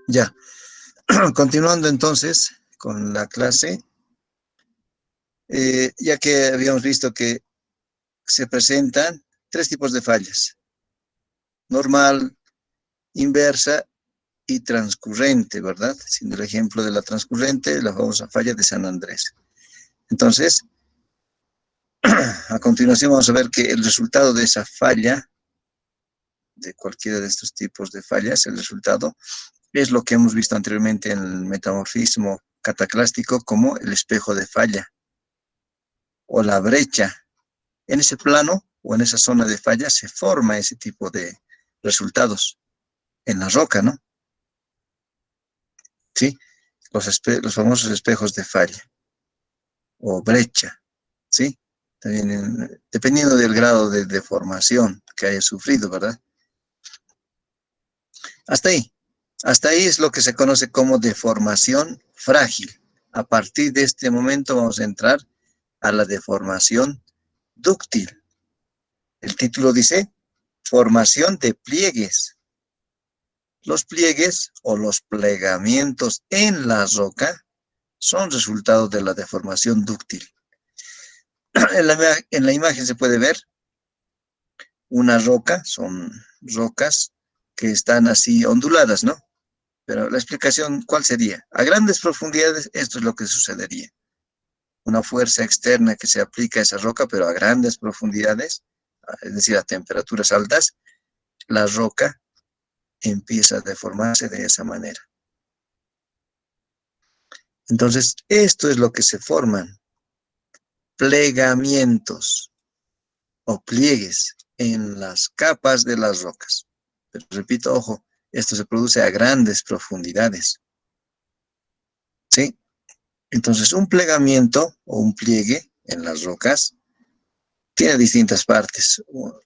Ya, continuando entonces con la clase, ya que habíamos visto que se presentan tres tipos de fallas: normal, inversa y transcurrente, ¿verdad? Siendo el ejemplo de la transcurrente, la famosa falla de San Andrés. Entonces, a continuación vamos a ver que el resultado de esa falla, de cualquiera de estos tipos de fallas, el resultado es lo que hemos visto anteriormente en el metamorfismo cataclástico como el espejo de falla o la brecha. En ese plano o en esa zona de falla se forma ese tipo de resultados en la roca, ¿no? Sí, los famosos espejos de falla o brecha, ¿sí? También dependiendo del grado de deformación que haya sufrido, ¿verdad? Hasta ahí. Hasta ahí es lo que se conoce como deformación frágil. A partir de este momento vamos a entrar a la deformación dúctil. El título dice formación de pliegues. Los pliegues o los plegamientos en la roca son resultado de la deformación dúctil. En la imagen se puede ver una roca, son rocas que están así onduladas, ¿no? Pero la explicación, ¿cuál sería? A grandes profundidades, esto es lo que sucedería. Una fuerza externa que se aplica a esa roca, pero a grandes profundidades, es decir, a temperaturas altas, la roca empieza a deformarse de esa manera. Entonces, esto es lo que se forman: plegamientos o pliegues en las capas de las rocas. Pero repito, ojo, esto se produce a grandes profundidades, ¿sí? Entonces, un plegamiento o un pliegue en las rocas tiene distintas partes.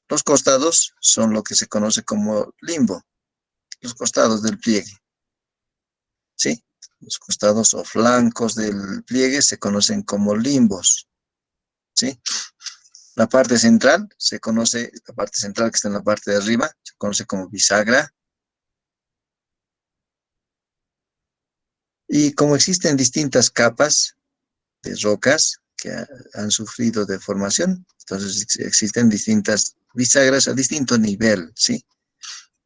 Los costados son lo que se conoce como limbo, los costados del pliegue, ¿sí? Los costados o flancos del pliegue se conocen como limbos, ¿sí? La parte central la parte central que está en la parte de arriba, se conoce como bisagra. Y como existen distintas capas de rocas que han sufrido deformación, entonces existen distintas bisagras a distinto nivel, ¿sí?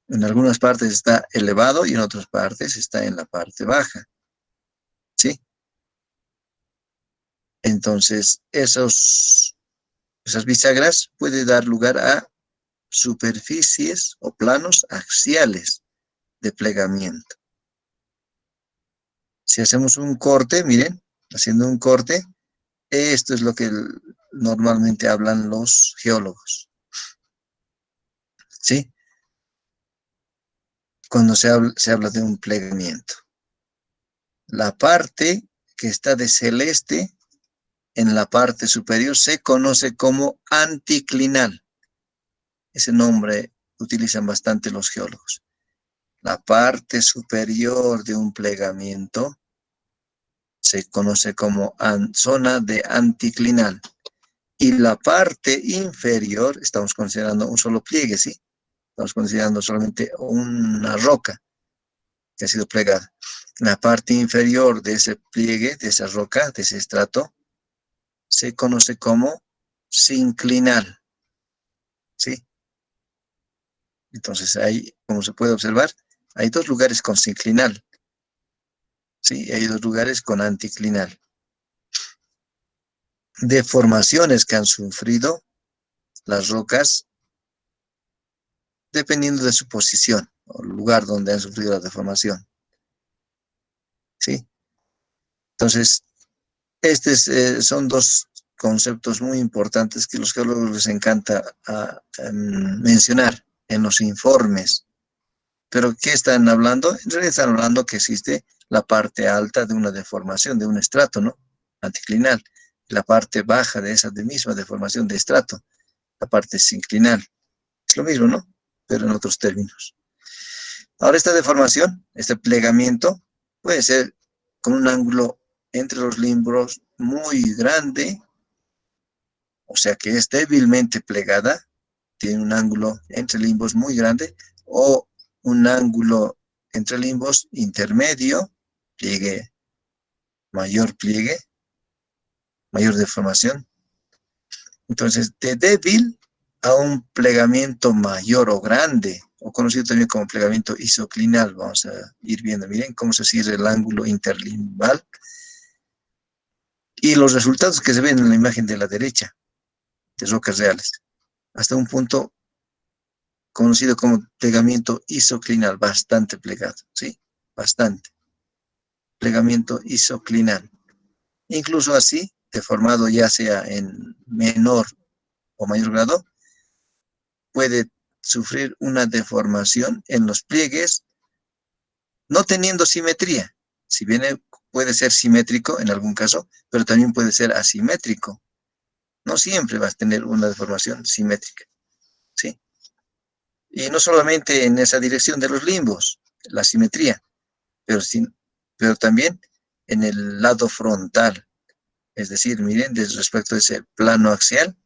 En algunas partes está elevado y en otras partes está en la parte baja, ¿sí? Entonces, esas bisagras pueden dar lugar a superficies o planos axiales de plegamiento. Si hacemos un corte, miren, haciendo un corte, esto es lo que normalmente hablan los geólogos, ¿sí? Cuando se habla de un plegamiento. La parte que está de celeste en la parte superior se conoce como anticlinal. Ese nombre utilizan bastante los geólogos. La parte superior de un plegamiento se conoce como zona de anticlinal. Y la parte inferior, estamos considerando un solo pliegue, ¿sí? Estamos considerando solamente una roca que ha sido plegada. La parte inferior de ese pliegue, de esa roca, de ese estrato, se conoce como sinclinal, ¿sí? Entonces ahí, como se puede observar, hay dos lugares con sinclinal, ¿sí? Y hay dos lugares con anticlinal. Deformaciones que han sufrido las rocas dependiendo de su posición o el lugar donde han sufrido la deformación, ¿sí? Entonces, son dos conceptos muy importantes que a los geólogos les encanta mencionar en los informes. ¿Pero qué están hablando? En realidad están hablando que existe la parte alta de una deformación, de un estrato, ¿no? Anticlinal. La parte baja de esa misma deformación de estrato, la parte sinclinal. Es lo mismo, ¿no? Pero en otros términos. Ahora, esta deformación, este plegamiento, puede ser con un ángulo entre los limbos muy grande, o sea que es débilmente plegada, tiene un ángulo entre limbos muy grande, o un ángulo entre limbos intermedio, pliegue, mayor deformación. Entonces, de débil a un plegamiento mayor o grande, o conocido también como plegamiento isoclinal. Vamos a ir viendo, miren cómo se cierra el ángulo interlimbal y los resultados que se ven en la imagen de la derecha, de rocas reales, hasta un punto conocido como plegamiento isoclinal, bastante plegado, ¿sí? Bastante. Plegamiento isoclinal. Incluso así, deformado ya sea en menor o mayor grado, puede sufrir una deformación en los pliegues, no teniendo simetría. Si bien puede ser simétrico en algún caso, pero también puede ser asimétrico. No siempre vas a tener una deformación simétrica, ¿sí? Y no solamente en esa dirección de los limbos, la simetría, pero también en el lado frontal. Es decir, miren, respecto a ese plano axial,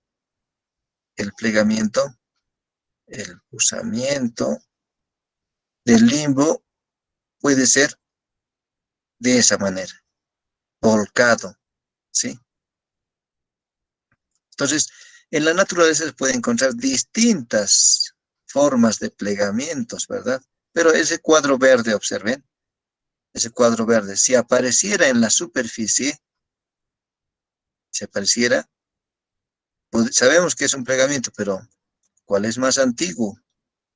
el plegamiento, el usamiento del limbo puede ser de esa manera, volcado, ¿sí? Entonces, en la naturaleza se puede encontrar distintas formas de plegamientos, ¿verdad? Pero ese cuadro verde, observen, ese cuadro verde, si apareciera en la superficie, si apareciera, pues sabemos que es un plegamiento, pero ¿cuál es más antiguo?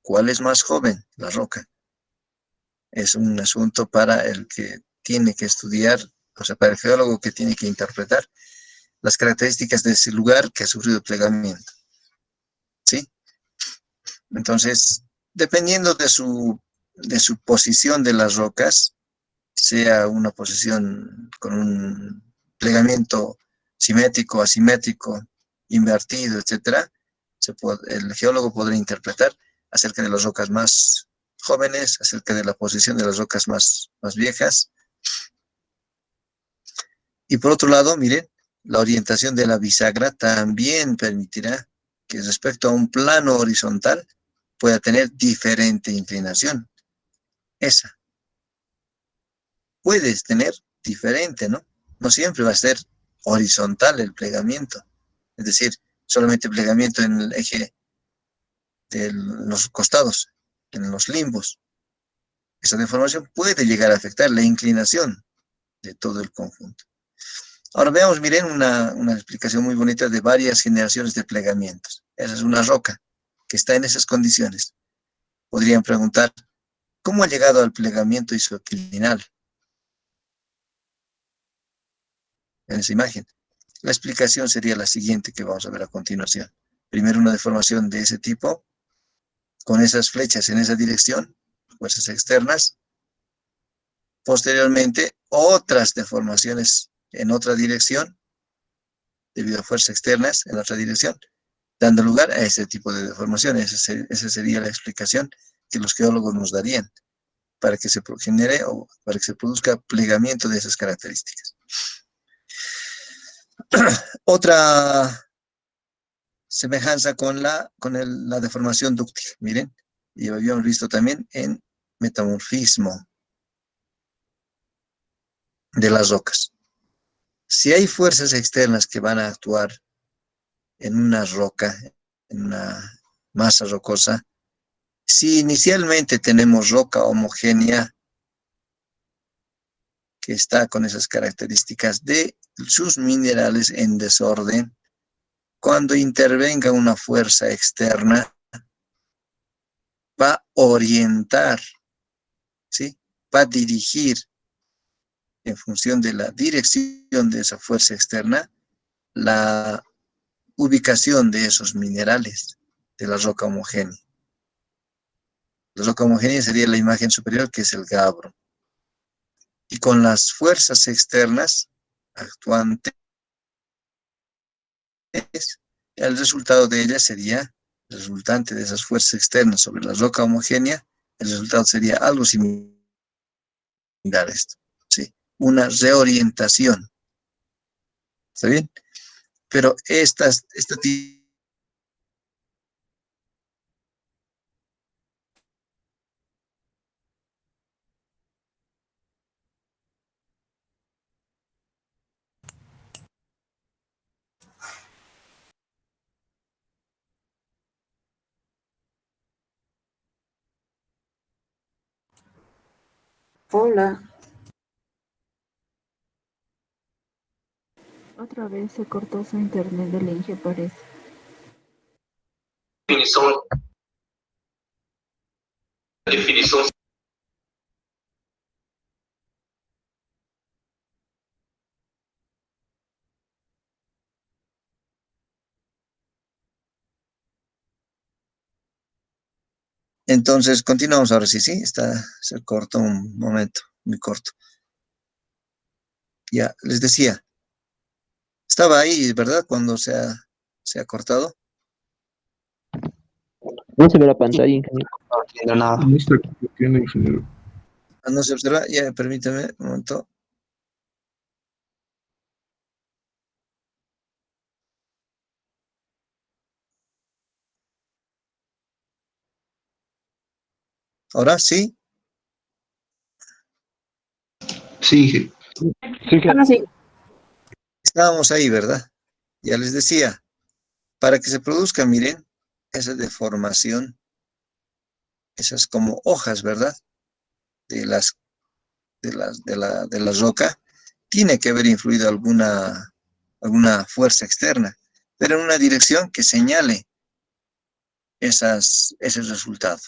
¿Cuál es más joven? La roca. Es un asunto para el que tiene que estudiar, o sea, para el geólogo que tiene que interpretar las características de ese lugar que ha sufrido plegamiento, ¿sí? Entonces, dependiendo de su posición de las rocas, sea una posición con un plegamiento simétrico, asimétrico, invertido, etcétera, el geólogo podrá interpretar acerca de las rocas más jóvenes, acerca de la posición de las rocas más viejas. Y por otro lado, miren, la orientación de la bisagra también permitirá que respecto a un plano horizontal pueda tener diferente inclinación. Esa puedes tener diferente, ¿no? No siempre va a ser horizontal el plegamiento. Es decir, solamente plegamiento en el eje de los costados, en los limbos. Esa deformación puede llegar a afectar la inclinación de todo el conjunto. Ahora veamos, miren, una explicación muy bonita de varias generaciones de plegamientos. Esa es una roca que está en esas condiciones. Podrían preguntar, ¿cómo ha llegado al plegamiento isoclinal en esa imagen? La explicación sería la siguiente que vamos a ver a continuación. Primero, una deformación de ese tipo, con esas flechas en esa dirección, fuerzas externas. Posteriormente, otras deformaciones en otra dirección, debido a fuerzas externas en otra dirección, dando lugar a ese tipo de deformaciones. Esa sería la explicación que los geólogos nos darían para que se genere o para que se produzca plegamiento de esas características. Otra semejanza con la deformación dúctil, miren, y habíamos visto también en metamorfismo de las rocas. Si hay fuerzas externas que van a actuar en una roca, en una masa rocosa, si inicialmente tenemos roca homogénea que está con esas características de sus minerales en desorden, cuando intervenga una fuerza externa, va a orientar, ¿sí? Va a dirigir en función de la dirección de esa fuerza externa, la ubicación de esos minerales de la roca homogénea. La roca homogénea sería la imagen superior, que es el gabbro. Y con las fuerzas externas actuantes, el resultado de ellas sería, el resultante de esas fuerzas externas sobre la roca homogénea, el resultado sería algo similar a esto, ¿sí? Una reorientación, ¿está bien? Pero esta Hola. Otra vez se cortó su internet del Inge, parece. Definición, definición. Entonces, continuamos ahora sí, se cortó un momento, muy corto. Ya, les decía, estaba ahí, ¿verdad? Cuando se ha cortado. No se ve la pantalla, ingeniero. No entiendo nada. No está compartiendo, ingeniero. No se observa, ya, permítame un momento. Ahora sí, Sí, Sí, que Ahora sí. estábamos ahí, ¿verdad? Ya les decía, para que se produzca, miren, esa deformación, esas como hojas, ¿verdad? De la roca, tiene que haber influido alguna fuerza externa, pero en una dirección que señale ese resultado.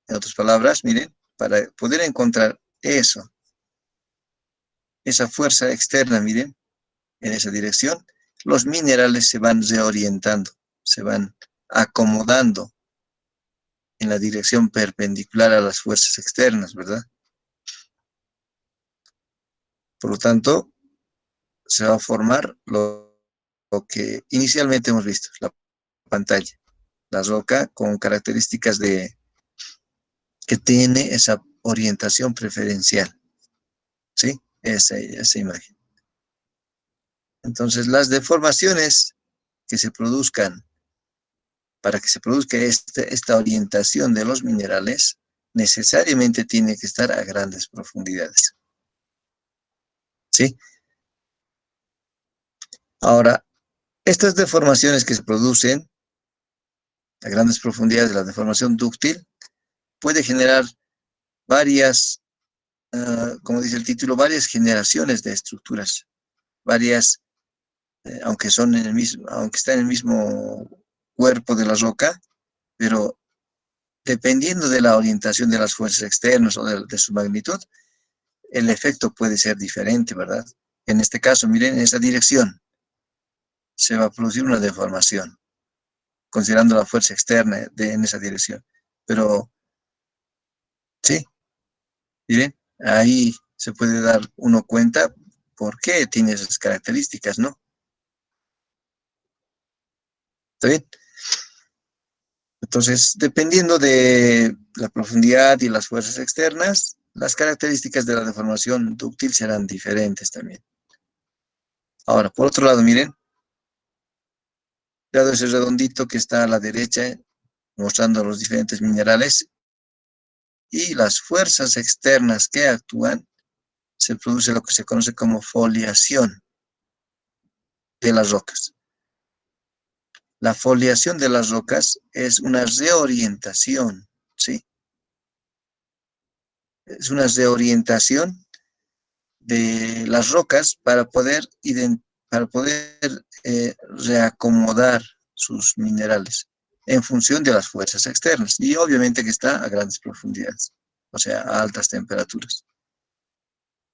En otras palabras, miren, para poder encontrar eso, esa fuerza externa, miren, en esa dirección, los minerales se van reorientando, se van acomodando en la dirección perpendicular a las fuerzas externas, ¿verdad? Por lo tanto, se va a formar lo que inicialmente hemos visto, la pantalla, la roca con características que tiene esa orientación preferencial, ¿sí? Esa imagen. Entonces, las deformaciones que se produzcan para que se produzca esta orientación de los minerales, necesariamente tiene que estar a grandes profundidades, ¿sí? Ahora, estas deformaciones que se producen a grandes profundidades, la deformación dúctil, puede generar varias, como dice el título, varias generaciones de estructuras, varias, aunque son en el mismo, aunque está en el mismo cuerpo de la roca, pero dependiendo de la orientación de las fuerzas externas o de su magnitud, el efecto puede ser diferente, ¿verdad? En este caso, miren, en esa dirección se va a producir una deformación, considerando la fuerza externa en esa dirección. Pero, sí, miren, ahí se puede dar uno cuenta por qué tiene esas características, ¿no? ¿Está bien? Entonces, dependiendo de la profundidad y las fuerzas externas, las características de la deformación dúctil serán diferentes también. Ahora, por otro lado, miren, dado ese redondito que está a la derecha, mostrando los diferentes minerales y las fuerzas externas que actúan, se produce lo que se conoce como foliación de las rocas. La foliación de las rocas es una reorientación, ¿sí? Es una reorientación de las rocas para poder reacomodar sus minerales en función de las fuerzas externas. Y obviamente que está a grandes profundidades, o sea, a altas temperaturas.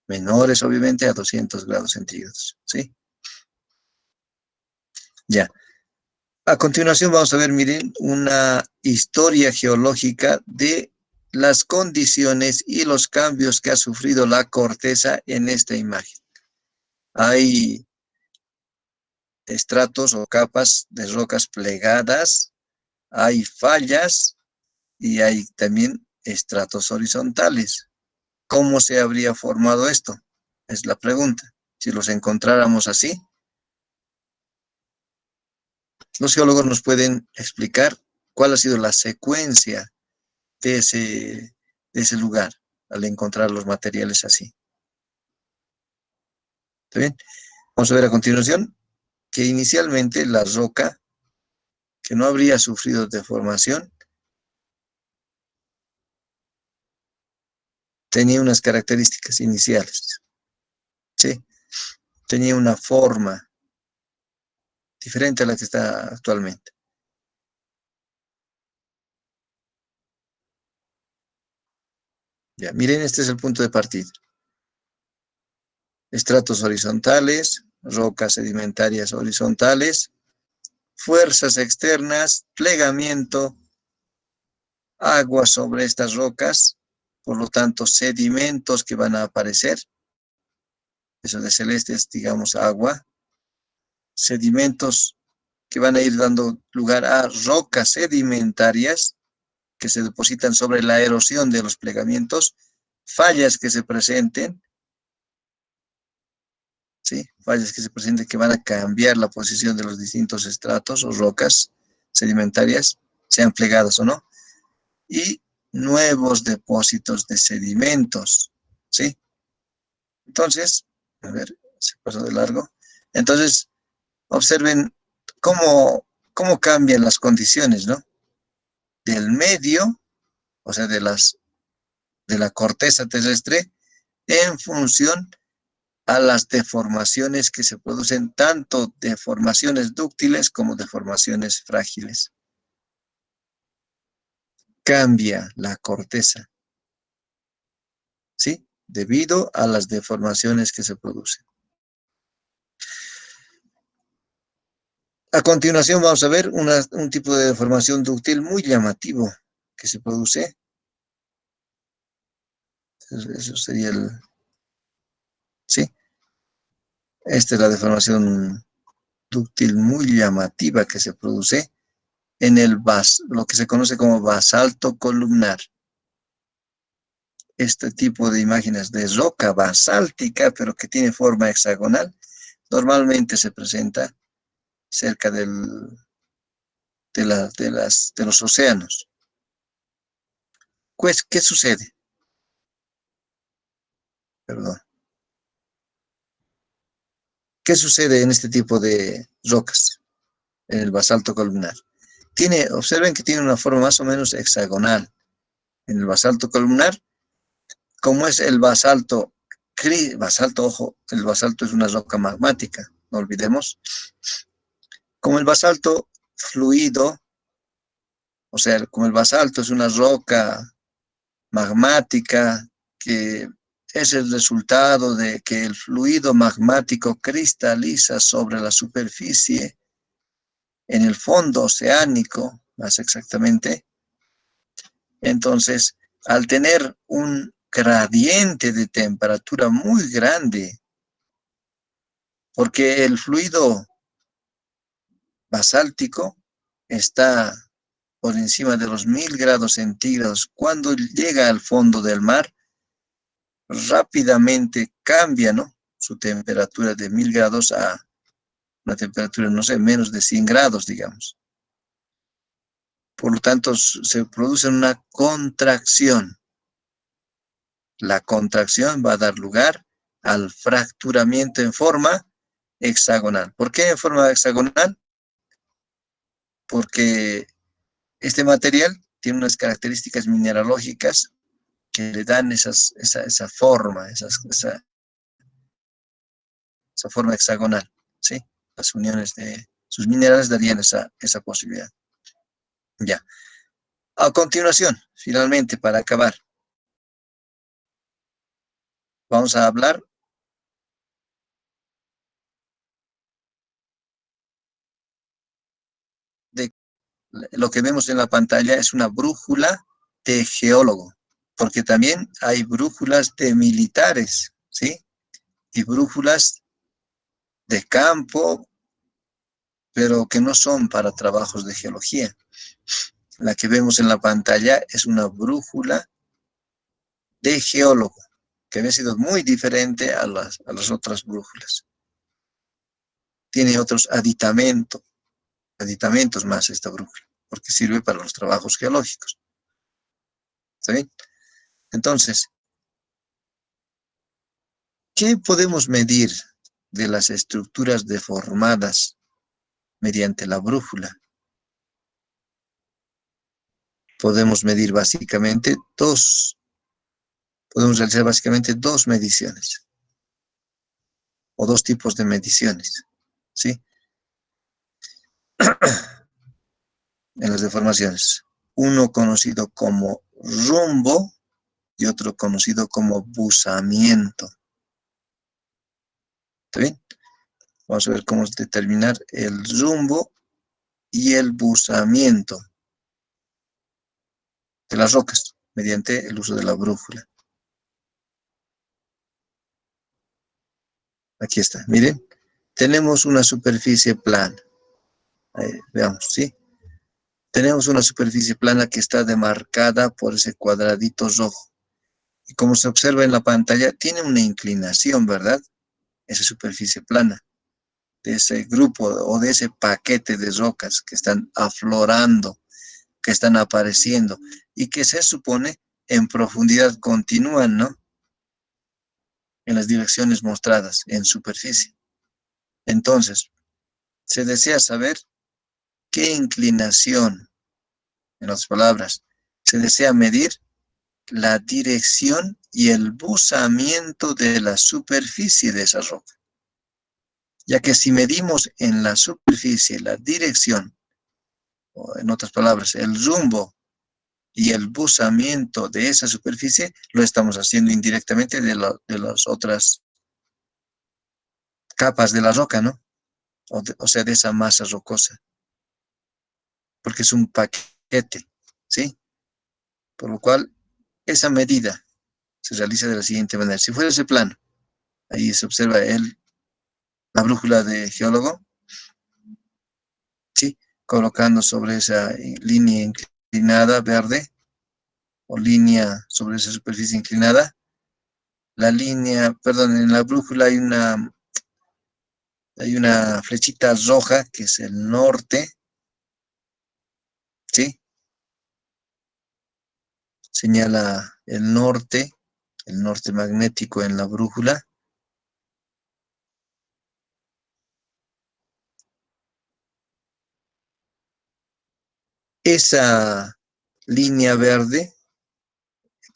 Menores, obviamente, a 200 grados centígrados, ¿sí? Ya. A continuación vamos a ver, miren, una historia geológica de las condiciones y los cambios que ha sufrido la corteza en esta imagen. Hay estratos o capas de rocas plegadas, hay fallas y hay también estratos horizontales. ¿Cómo se habría formado esto? Es la pregunta. Si los encontráramos así, los geólogos nos pueden explicar cuál ha sido la secuencia de ese lugar al encontrar los materiales así. ¿Está bien? Vamos a ver a continuación que inicialmente la roca, que no habría sufrido deformación, tenía unas características iniciales, ¿sí? Tenía una forma diferente a la que está actualmente. Ya, miren, este es el punto de partida. Estratos horizontales, rocas sedimentarias horizontales, fuerzas externas, plegamiento, agua sobre estas rocas, por lo tanto, sedimentos que van a aparecer. Eso de celeste es, digamos, agua. Sedimentos que van a ir dando lugar a rocas sedimentarias que se depositan sobre la erosión de los plegamientos, fallas que se presenten, ¿sí? Fallas que se presenten que van a cambiar la posición de los distintos estratos o rocas sedimentarias, sean plegadas o no, y nuevos depósitos de sedimentos, ¿sí? Entonces, a ver, se pasó de largo. Entonces, observen cómo cambian las condiciones, ¿no? Del medio, o sea, de la corteza terrestre, en función a las deformaciones que se producen, tanto deformaciones dúctiles como deformaciones frágiles. Cambia la corteza, ¿sí? Debido a las deformaciones que se producen. A continuación vamos a ver un tipo de deformación dúctil muy llamativo que se produce. Eso sería ¿sí? Esta es la deformación dúctil muy llamativa que se produce en lo que se conoce como basalto columnar. Este tipo de imágenes de roca basáltica, pero que tiene forma hexagonal, normalmente se presenta cerca de los océanos. Pues, ¿qué sucede? Perdón. ¿Qué sucede en este tipo de rocas, en el basalto columnar? Observen que tiene una forma más o menos hexagonal. En el basalto columnar, como es el basalto, ojo, el basalto es una roca magmática, no olvidemos. Como el basalto fluido, o sea, como el basalto es una roca magmática que es el resultado de que el fluido magmático cristaliza sobre la superficie en el fondo oceánico, más exactamente. Entonces, al tener un gradiente de temperatura muy grande, porque el fluido basáltico está por encima de los 1000 grados centígrados, cuando llega al fondo del mar, rápidamente cambia, ¿no? Su temperatura de 1000 grados a una temperatura, no sé, menos de 100 grados, digamos. Por lo tanto, se produce una contracción. La contracción va a dar lugar al fracturamiento en forma hexagonal. ¿Por qué en forma hexagonal? Porque este material tiene unas características mineralógicas que le dan esa forma, esa forma hexagonal, ¿sí? Las uniones de sus minerales darían esa posibilidad. Ya. A continuación, finalmente, para acabar, vamos a hablar de lo que vemos en la pantalla, es una brújula de geólogo, porque también hay brújulas de militares, ¿sí? Y brújulas de campo, pero que no son para trabajos de geología. La que vemos en la pantalla es una brújula de geólogo, que había sido muy diferente a las otras brújulas. Tiene otros aditamentos más esta brújula, porque sirve para los trabajos geológicos. ¿Está bien? Entonces, ¿qué podemos medir de las estructuras deformadas mediante la brújula? Podemos medir básicamente dos podemos realizar básicamente dos mediciones, o dos tipos de mediciones, ¿sí? En las deformaciones. Uno conocido como rumbo y otro conocido como buzamiento. ¿Está bien? Vamos a ver cómo determinar el rumbo y el buzamiento de las rocas mediante el uso de la brújula. Aquí está, miren, tenemos una superficie plana. Ahí, veamos, ¿sí? Tenemos una superficie plana que está demarcada por ese cuadradito rojo. Y como se observa en la pantalla, tiene una inclinación, ¿verdad? Esa superficie plana de ese grupo o de ese paquete de rocas que están aflorando, que están apareciendo y que se supone en profundidad continúan, ¿no? En las direcciones mostradas en superficie. Entonces, se desea saber qué inclinación, en otras palabras, se desea medir la dirección y el buzamiento de la superficie de esa roca. Ya que si medimos en la superficie la dirección, o en otras palabras, el rumbo y el buzamiento de esa superficie, lo estamos haciendo indirectamente de las otras capas de la roca, ¿no? O sea, de esa masa rocosa, porque es un paquete, ¿sí? Por lo cual, esa medida se realiza de la siguiente manera. Si fuera ese plano, ahí se observa la brújula de geólogo, ¿sí? Colocando sobre esa línea inclinada verde, o línea sobre esa superficie inclinada, la línea, perdón, en la brújula hay una flechita roja que es el norte, ¿sí? Señala el norte magnético en la brújula. Esa línea verde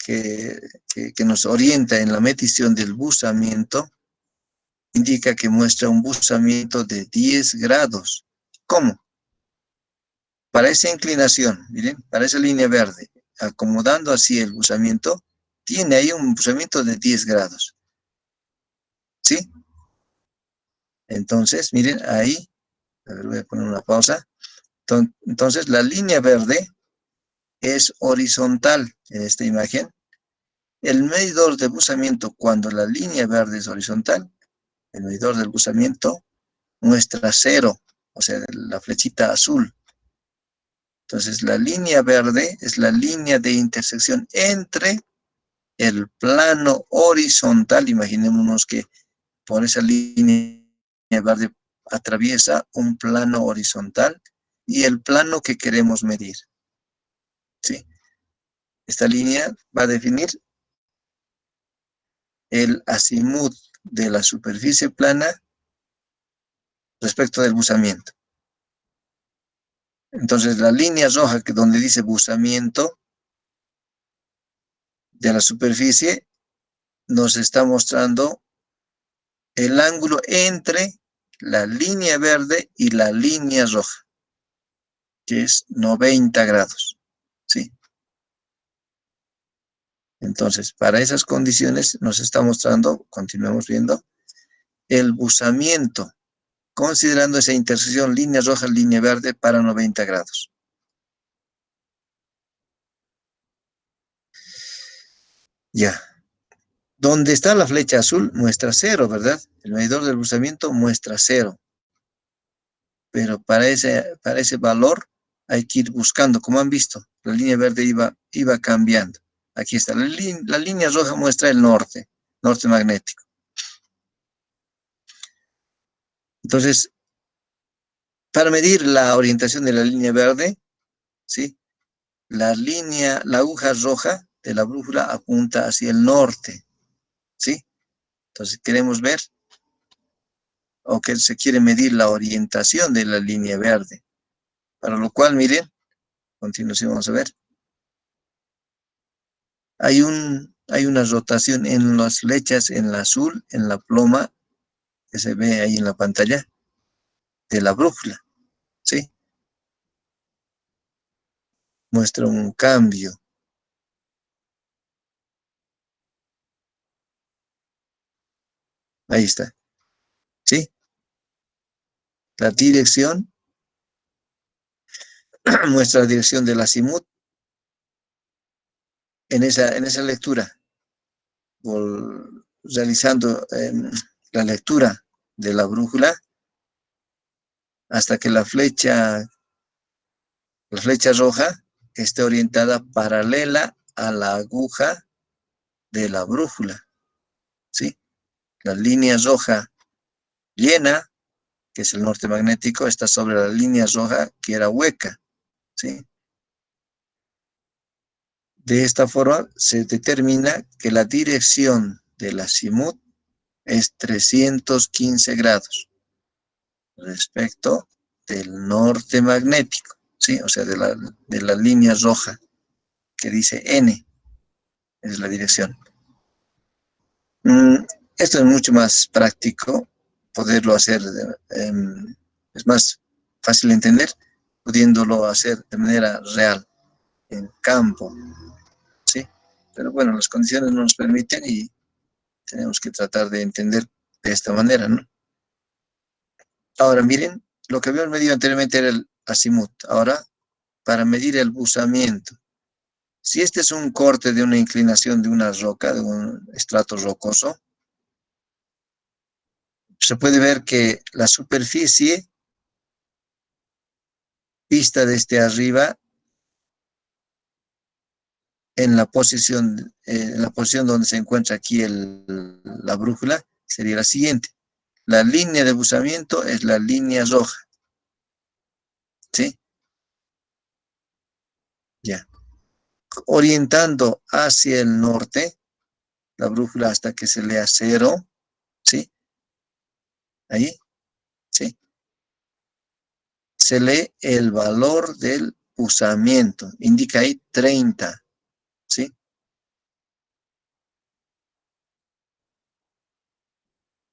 que nos orienta en la medición del buzamiento indica que muestra un buzamiento de 10 grados. ¿Cómo? Para esa inclinación, miren, para esa línea verde, acomodando así el buzamiento, tiene ahí un buzamiento de 10 grados. ¿Sí? Entonces, miren, ahí, a ver, voy a poner una pausa. Entonces, la línea verde es horizontal en esta imagen. El medidor de buzamiento, cuando la línea verde es horizontal, el medidor del buzamiento muestra 0, o sea, la flechita azul. Entonces, la línea verde es la línea de intersección entre el plano horizontal. Imaginémonos que por esa línea verde atraviesa un plano horizontal y el plano que queremos medir. ¿Sí? Esta línea va a definir el azimut de la superficie plana respecto del buzamiento. Entonces, la línea roja que donde dice buzamiento de la superficie nos está mostrando el ángulo entre la línea verde y la línea roja, que es 90 grados. ¿Sí? Entonces, para esas condiciones nos está mostrando, continuemos viendo, el buzamiento, considerando esa intersección línea roja, línea verde para 90 grados. Ya. Donde está la flecha azul muestra 0, ¿verdad? El medidor del buzamiento muestra 0. Pero para ese valor hay que ir buscando, como han visto, la línea verde iba cambiando. Aquí está, la línea roja muestra el norte magnético. Entonces, para medir la orientación de la línea verde, ¿sí? La aguja roja de la brújula apunta hacia el norte, ¿sí? Entonces queremos ver, o que se quiere medir la orientación de la línea verde. Para lo cual, miren, a continuación vamos a ver. Hay un hay una rotación en las flechas, en la azul, en la ploma, que se ve ahí en la pantalla, de la brújula, ¿sí? Muestra un cambio. Ahí está, ¿sí? La dirección, muestra la dirección del azimut en esa lectura, realizando la lectura de la brújula hasta que la flecha roja esté orientada paralela a la aguja de la brújula, ¿sí? La línea roja llena, que es el norte magnético, está sobre la línea roja que era hueca, ¿sí? De esta forma se determina que la dirección del azimut es 315 grados respecto del norte magnético, ¿sí? O sea, de la línea roja que dice N, es la dirección. Esto es mucho más práctico, poderlo hacer, es más fácil de entender, pudiéndolo hacer de manera real, en campo, ¿sí? Pero bueno, las condiciones no nos permiten y tenemos que tratar de entender de esta manera, ¿no? Ahora miren, lo que habíamos medido anteriormente era el azimut. Ahora, para medir el buzamiento, si este es un corte de una inclinación de una roca, de un estrato rocoso, se puede ver que la superficie vista desde arriba en la posición donde se encuentra aquí la brújula sería la siguiente. La línea de buzamiento es la línea roja, ¿sí? Ya. Orientando hacia el norte, la brújula hasta que se lea 0, ¿sí? Ahí, ¿sí? Se lee el valor del buzamiento. Indica ahí 30, ¿sí?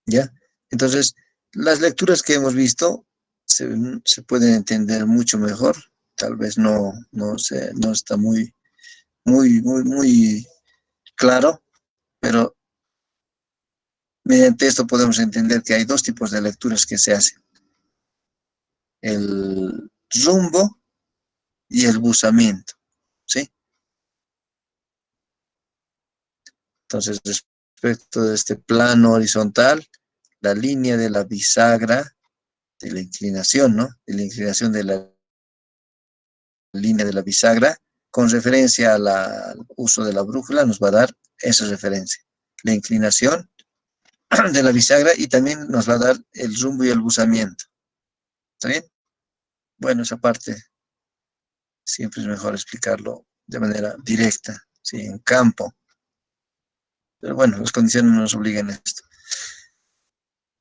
¿Ya? Entonces, las lecturas que hemos visto se pueden entender mucho mejor. Tal vez no está muy claro, pero mediante esto podemos entender que hay dos tipos de lecturas que se hacen. El rumbo y el buzamiento, ¿sí? Entonces, respecto de este plano horizontal, la línea de la bisagra, de la inclinación, ¿no? De la inclinación de la línea de la bisagra, con referencia al uso de la brújula, nos va a dar esa referencia. La inclinación de la bisagra y también nos va a dar el rumbo y el buzamiento. ¿Está bien? Bueno, esa parte siempre es mejor explicarlo de manera directa, ¿sí? En campo. Pero bueno, las condiciones nos obligan a esto.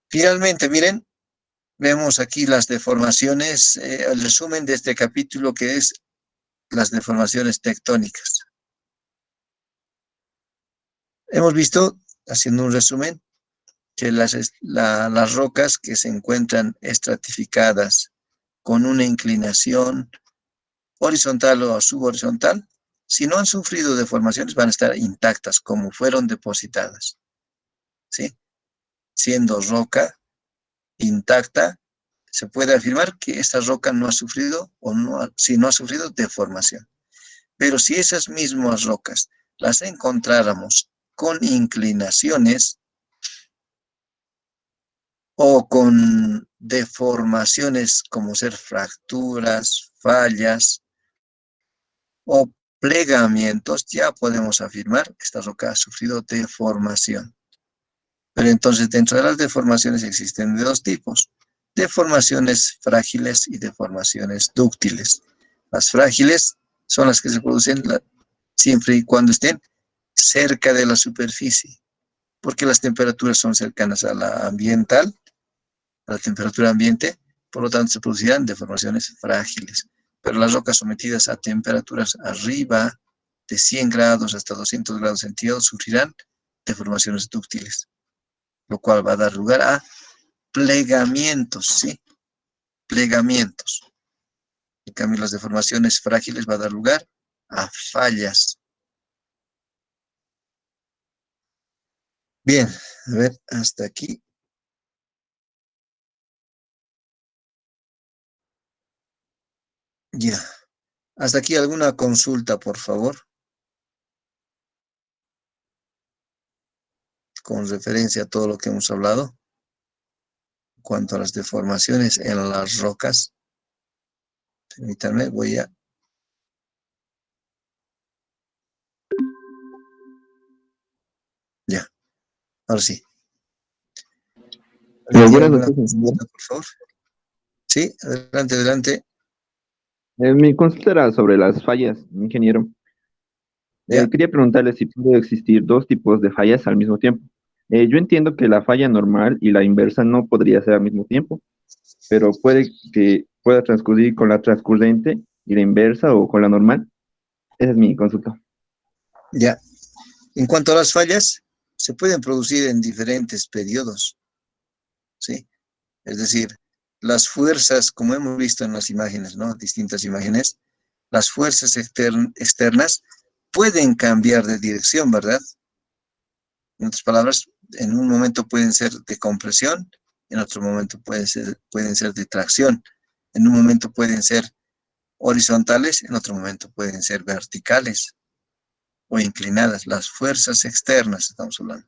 Finalmente, miren, vemos aquí las deformaciones, el resumen de este capítulo que es las deformaciones tectónicas. Hemos visto, haciendo un resumen, que las rocas que se encuentran estratificadas con una inclinación horizontal o subhorizontal, si no han sufrido deformaciones, van a estar intactas como fueron depositadas, ¿sí? Siendo roca intacta, se puede afirmar que esta roca no ha sufrido si no ha sufrido deformación. Pero si esas mismas rocas las encontráramos con inclinaciones o con deformaciones como ser fracturas, fallas o plegamientos, ya podemos afirmar que esta roca ha sufrido deformación. Pero entonces dentro de las deformaciones existen de dos tipos: deformaciones frágiles y deformaciones dúctiles. Las frágiles son las que se producen siempre y cuando estén cerca de la superficie, porque las temperaturas son cercanas a la ambiental, a la temperatura ambiente, por lo tanto se producirán deformaciones frágiles. Pero las rocas sometidas a temperaturas arriba de 100 grados hasta 200 grados centígrados sufrirán deformaciones dúctiles, lo cual va a dar lugar a plegamientos, ¿sí? Plegamientos. En cambio, las deformaciones frágiles va a dar lugar a fallas. Bien, a ver, hasta aquí. Ya. Hasta aquí alguna consulta, por favor, con referencia a todo lo que hemos hablado en cuanto a las deformaciones en las rocas. Permítanme, voy a... Ya, ahora sí. ¿Alguien tiene Buenas alguna noches, ingeniero. consulta, por favor? Sí, adelante, adelante. Mi consulta era sobre las fallas, ingeniero. Ya, Quería preguntarle si puede existir dos tipos de fallas al mismo tiempo. Yo entiendo que la falla normal y la inversa no podría ser al mismo tiempo, pero puede que pueda transcurrir con la transcurrente y la inversa o con la normal. Esa es mi consulta. ya. En cuanto a las fallas, se pueden producir en diferentes periodos, ¿sí? Es decir, las fuerzas, como hemos visto en las imágenes, ¿no? Distintas imágenes, las fuerzas externas pueden cambiar de dirección, ¿verdad? En otras palabras, en un momento pueden ser de compresión, en otro momento pueden ser de tracción, en un momento pueden ser horizontales, en otro momento pueden ser verticales o inclinadas. Las fuerzas externas, estamos hablando,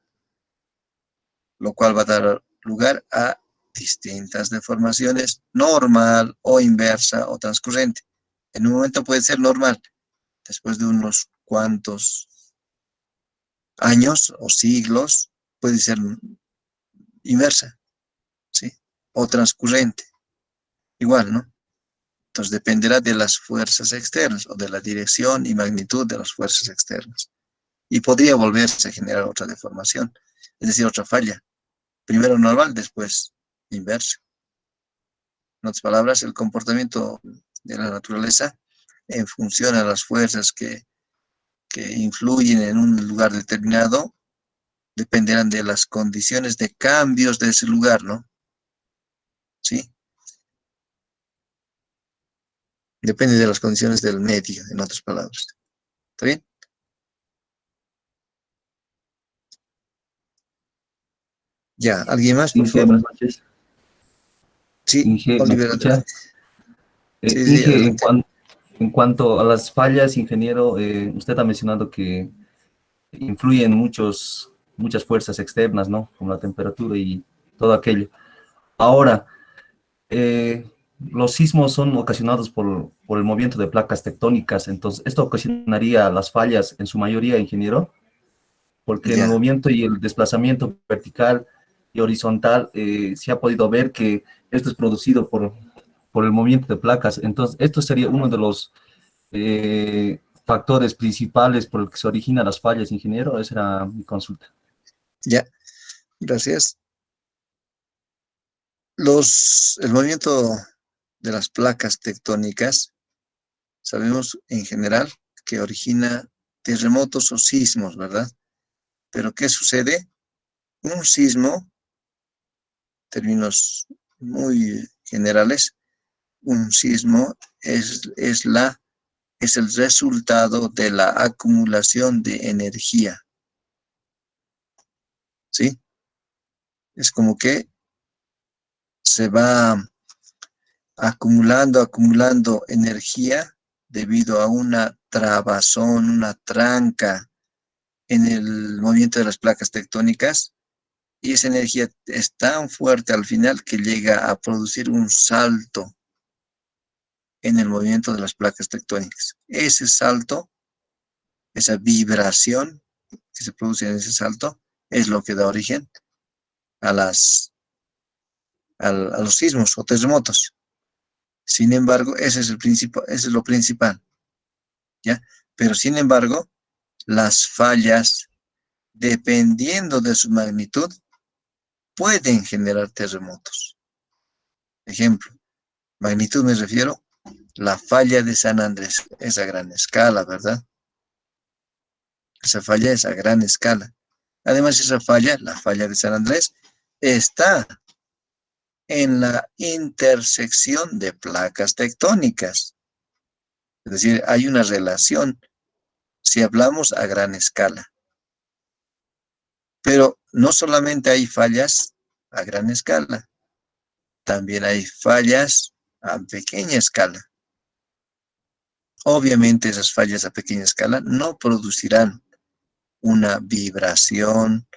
lo cual va a dar lugar a distintas deformaciones, normal o inversa o transcurrente. En un momento puede ser normal, después de unos cuantos años o siglos puede ser inversa, ¿sí? O transcurrente, igual, ¿no? Entonces dependerá de las fuerzas externas o de la dirección y magnitud de las fuerzas externas. Y podría volverse a generar otra deformación, es decir, otra falla. Primero normal, después inversa. En otras palabras, el comportamiento de la naturaleza en función a las fuerzas que influyen en un lugar determinado dependerán de las condiciones de cambios de ese lugar, ¿no? ¿Sí? Depende de las condiciones del medio, en otras palabras. ¿Está bien? Ya, ¿alguien más, por Inge, favor? buenas noches. Sí, Inge, ¿me Oliver, escucha? adelante. Sí, sí, Inge, adelante. en cuanto a las fallas, ingeniero, usted ha mencionado que influyen muchas fuerzas externas, ¿no? Como la temperatura y todo aquello. Ahora, los sismos son ocasionados por el movimiento de placas tectónicas, entonces, ¿esto ocasionaría las fallas en su mayoría, ingeniero? Porque en el Ya, movimiento y el desplazamiento vertical y horizontal se ha podido ver que esto es producido por el movimiento de placas. Entonces, esto sería uno de los factores principales por el que se originan las fallas, ingeniero. Esa era mi consulta. ya, gracias. El movimiento de las placas tectónicas, sabemos en general que origina terremotos o sismos, ¿verdad? Pero ¿qué sucede? Un sismo, términos muy generales, un sismo es el resultado de la acumulación de energía, ¿sí? Es como que se va acumulando energía debido a una trabazón, una tranca en el movimiento de las placas tectónicas, y esa energía es tan fuerte al final que llega a producir un salto en el movimiento de las placas tectónicas. Ese salto, esa vibración que se produce en ese salto, es lo que da origen a a los sismos o terremotos. Sin embargo, ese es lo principal, ¿ya? Pero sin embargo, las fallas, dependiendo de su magnitud, pueden generar terremotos. Ejemplo, magnitud me refiero, la falla de San Andrés, esa gran escala, ¿verdad? Esa falla es a gran escala. Además, esa falla, la falla de San Andrés, está en la intersección de placas tectónicas. Es decir, hay una relación si hablamos a gran escala. Pero no solamente hay fallas a gran escala, también hay fallas a pequeña escala. Obviamente esas fallas a pequeña escala no producirán una vibración,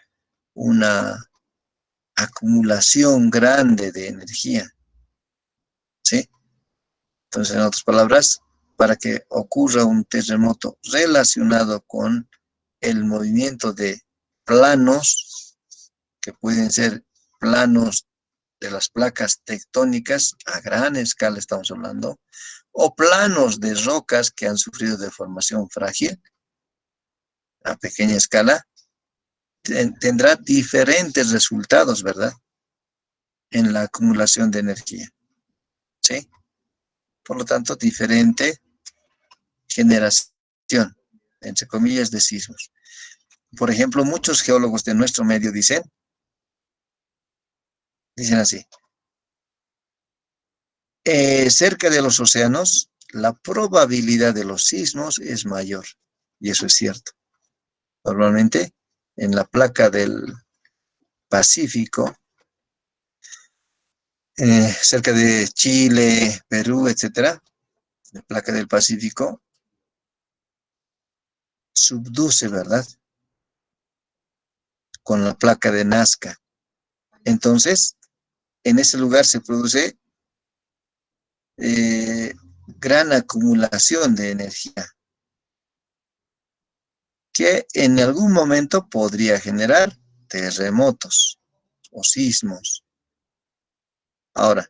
una acumulación grande de energía, ¿sí? Entonces, en otras palabras, para que ocurra un terremoto relacionado con el movimiento de planos, que pueden ser planos de las placas tectónicas, a gran escala estamos hablando, o planos de rocas que han sufrido deformación frágil, a pequeña escala, tendrá diferentes resultados, ¿verdad? En la acumulación de energía, ¿sí? Por lo tanto, diferente generación, entre comillas, de sismos. Por ejemplo, muchos geólogos de nuestro medio dicen así, cerca de los océanos, la probabilidad de los sismos es mayor, y eso es cierto. Normalmente, en la placa del Pacífico, cerca de Chile, Perú, etcétera, la placa del Pacífico subduce, ¿verdad? Con la placa de Nazca. Entonces, en ese lugar se produce gran acumulación de energía que en algún momento podría generar terremotos o sismos. Ahora,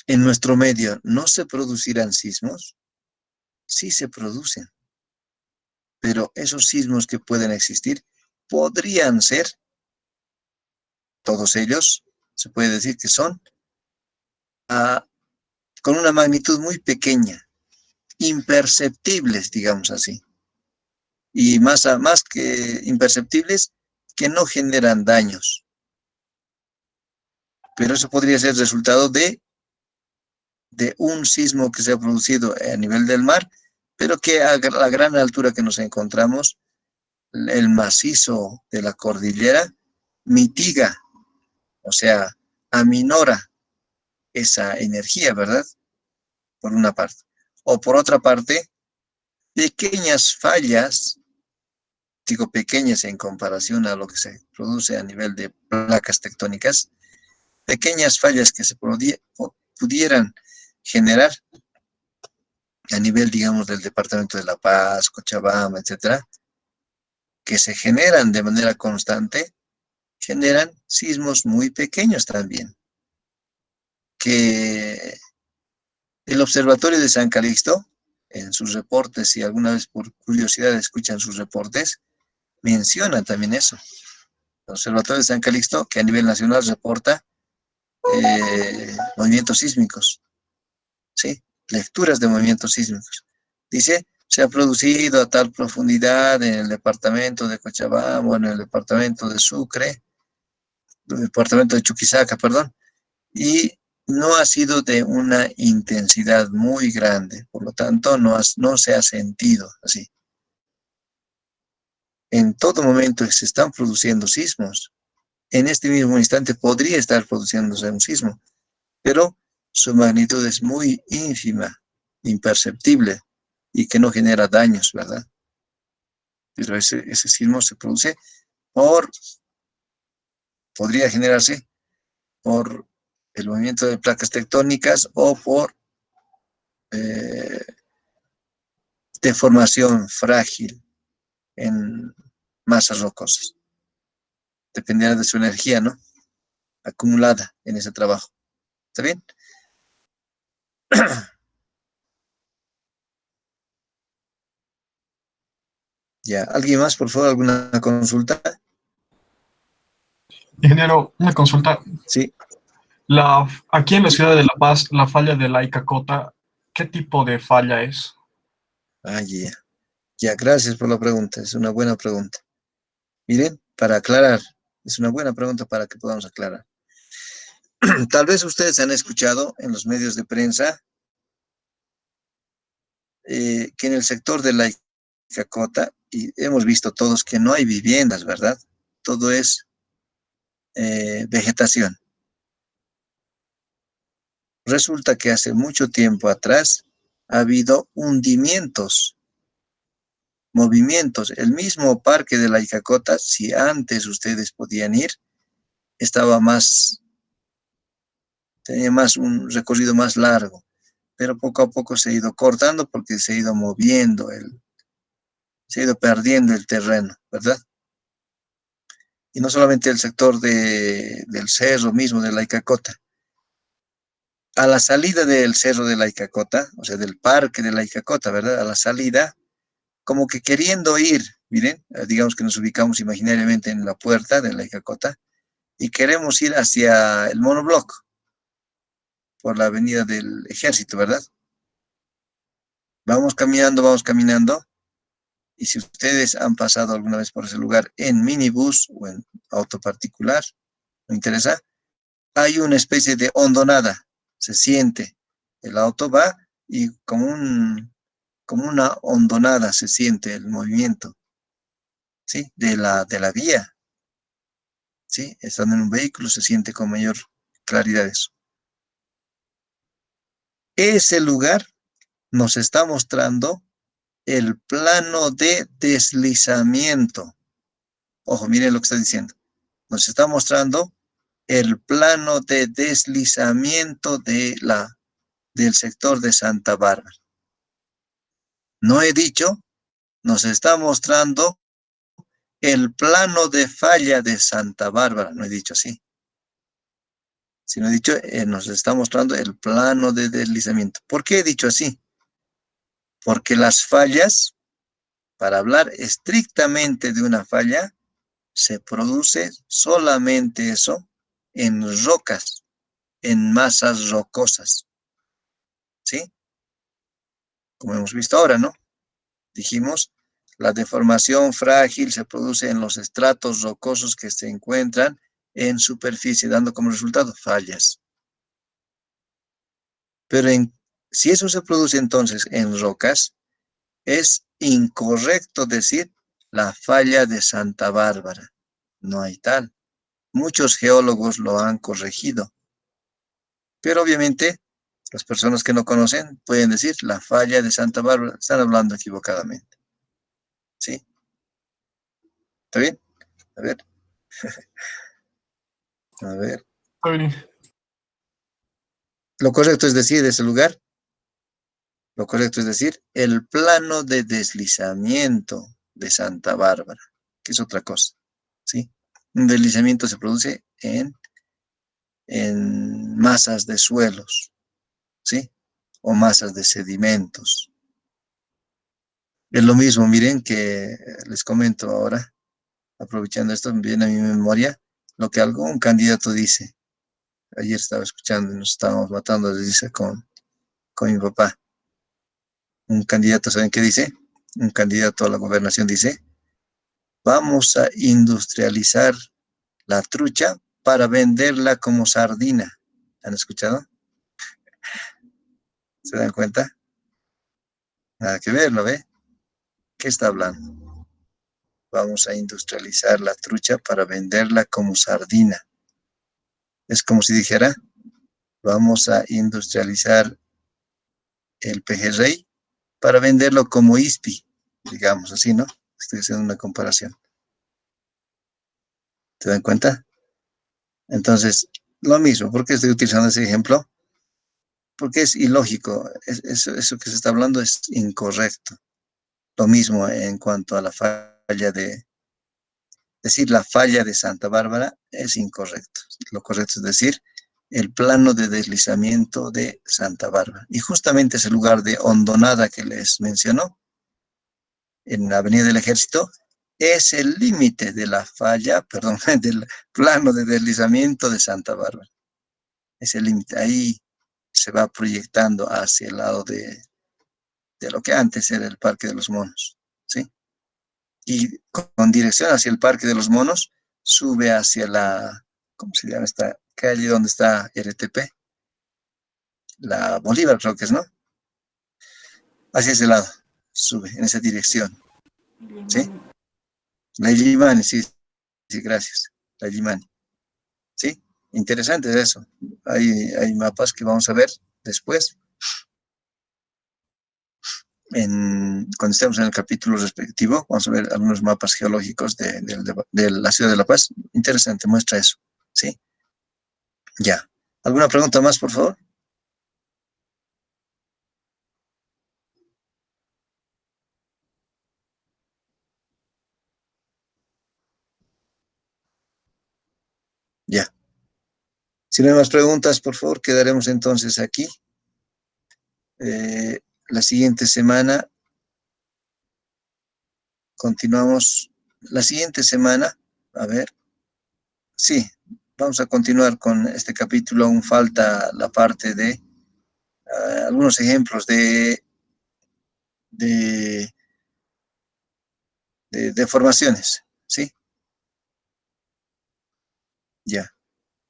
en nuestro medio, ¿no se producirán sismos? Sí se producen, pero esos sismos que pueden existir podrían ser, todos ellos, se puede decir que son con una magnitud muy pequeña, imperceptibles, digamos así, y más que imperceptibles, que no generan daños. Pero eso podría ser resultado de un sismo que se ha producido a nivel del mar, pero que a la gran altura que nos encontramos, el macizo de la cordillera mitiga, o sea, aminora esa energía, ¿verdad? Por una parte. O por otra parte, pequeñas fallas, digo pequeñas en comparación a lo que se produce a nivel de placas tectónicas, pequeñas fallas que se pudieran generar a nivel, digamos, del departamento de La Paz, Cochabamba, etcétera, que se generan de manera constante, generan sismos muy pequeños también, que el Observatorio de San Calixto, en sus reportes, si alguna vez por curiosidad escuchan sus reportes, menciona también eso. El Observatorio de San Calixto, que a nivel nacional reporta movimientos sísmicos, ¿sí? Lecturas de movimientos sísmicos. Dice, se ha producido a tal profundidad en el departamento de Cochabamba, en el departamento de Sucre, el departamento de Chuquisaca, perdón, y no ha sido de una intensidad muy grande, por lo tanto no se ha sentido así. En todo momento se están produciendo sismos. En este mismo instante podría estar produciéndose un sismo, pero su magnitud es muy ínfima, imperceptible y que no genera daños, ¿verdad? Pero ese sismo se produce podría generarse por el movimiento de placas tectónicas o por deformación frágil en masas rocosas. Dependerá de su energía, ¿no? Acumulada en ese trabajo. ¿Está bien? Ya, ¿alguien más, por favor, alguna consulta? Ingeniero, una consulta. Sí. Aquí en la ciudad de La Paz, la falla de la Icacota, ¿qué tipo de falla es? Ah, ya. Ya, gracias por la pregunta, es una buena pregunta. Miren, para aclarar, es una buena pregunta para que podamos aclarar. Tal vez ustedes han escuchado en los medios de prensa que en el sector de la Icacota, y hemos visto todos que no hay viviendas, ¿verdad? Todo es vegetación. Resulta que hace mucho tiempo atrás ha habido hundimientos, movimientos. El mismo parque de la Icacota, si antes ustedes podían ir, estaba más, tenía más un recorrido más largo, pero poco a poco se ha ido cortando porque se ha ido moviendo, se ha ido perdiendo el terreno, ¿verdad? Y no solamente el sector del cerro mismo de la Icacota. A la salida del cerro de la Icacota, o sea, del parque de la Icacota, ¿verdad? A la salida, como que queriendo ir, miren, digamos que nos ubicamos imaginariamente en la puerta de la Icacota y queremos ir hacia el monobloc por la avenida del Ejército, ¿verdad? Vamos caminando, y si ustedes han pasado alguna vez por ese lugar en minibús o en auto particular, ¿me interesa? Hay una especie de hondonada, se siente, el auto va y como una hondonada se siente el movimiento, ¿sí? De la vía, ¿sí? Estando en un vehículo se siente con mayor claridad eso. Ese lugar nos está mostrando el plano de deslizamiento. Ojo, miren lo que está diciendo. Nos está mostrando el plano de deslizamiento del sector de Santa Bárbara. No he dicho, nos está mostrando el plano de falla de Santa Bárbara. No he dicho así. Sino he dicho, nos está mostrando el plano de deslizamiento. ¿Por qué he dicho así? Porque las fallas, para hablar estrictamente de una falla, se produce solamente eso en rocas, en masas rocosas, ¿sí? Como hemos visto ahora, ¿no? Dijimos, la deformación frágil se produce en los estratos rocosos que se encuentran en superficie, dando como resultado fallas. Pero si eso se produce entonces en rocas, es incorrecto decir la falla de Santa Bárbara. No hay tal. Muchos geólogos lo han corregido. Pero obviamente, las personas que no conocen pueden decir la falla de Santa Bárbara. Están hablando equivocadamente. ¿Sí? ¿Está bien? A ver. A ver. Está bien. Lo correcto es decir de ese lugar. Lo correcto es decir el plano de deslizamiento de Santa Bárbara, que es otra cosa. ¿Sí? Un deslizamiento se produce en masas de suelos, ¿sí? O masas de sedimentos. Es lo mismo, miren, que les comento ahora, aprovechando esto, me viene a mi memoria lo que algún candidato dice. Ayer estaba escuchando y nos estábamos matando de risa con mi papá. Un candidato, ¿saben qué dice? Un candidato a la gobernación dice, vamos a industrializar la trucha para venderla como sardina. ¿Han escuchado? ¿Se dan cuenta? Nada que ver, ¿lo ve? ¿Qué está hablando? Vamos a industrializar la trucha para venderla como sardina. Es como si dijera, vamos a industrializar el pejerrey para venderlo como ispi, digamos así, ¿no? Estoy haciendo una comparación. ¿Se dan cuenta? Entonces, lo mismo, ¿por qué estoy utilizando ese ejemplo? Porque es ilógico, eso que se está hablando es incorrecto. Lo mismo en cuanto a la falla decir la falla de Santa Bárbara es incorrecto. Lo correcto es decir el plano de deslizamiento de Santa Bárbara. Y justamente ese lugar de hondonada que les mencionó, en la Avenida del Ejército, es el límite de la falla, perdón, del plano de deslizamiento de Santa Bárbara. Es el límite. Ahí se va proyectando hacia el lado de lo que antes era el Parque de los Monos. ¿sí? Y con dirección hacia el Parque de los Monos, sube hacia la, ¿cómo se llama esta calle donde está RTP? La Bolívar, creo que es, ¿no? Hacia ese lado, sube, en esa dirección, ¿sí? Limani. La Illimani, sí, sí, gracias. La Illimani, ¿sí? Interesante eso. Hay mapas que vamos a ver después, cuando estemos en el capítulo respectivo, vamos a ver algunos mapas geológicos de la ciudad de La Paz. Interesante, muestra eso, ¿sí? Ya. ¿Alguna pregunta más, por favor? Ya. Si no hay más preguntas, por favor, quedaremos entonces aquí. La siguiente semana continuamos. La siguiente semana, a ver, sí, vamos a continuar con este capítulo. Aún falta la parte de algunos ejemplos de, de formaciones, ¿sí? Ya.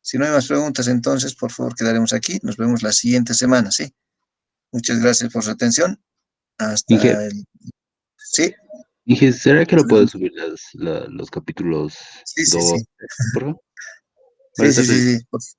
Si no hay más preguntas, entonces, por favor, quedaremos aquí. Nos vemos la siguiente semana, ¿sí? Muchas gracias por su atención. Inge, Hasta el... Sí, ¿será que lo puedes subir los capítulos sí, sí, 2, sí. por favor? Para Sí, estar sí, revisando. sí, sí.